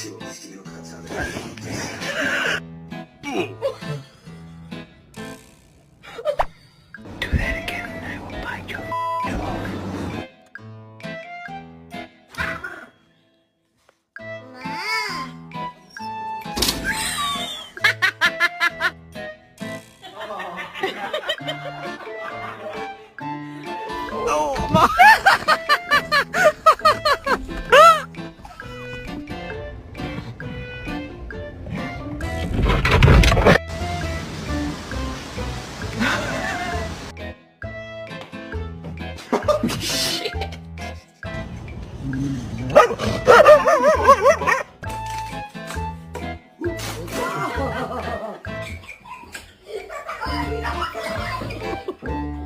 Do that again and I will bite your off. Shit.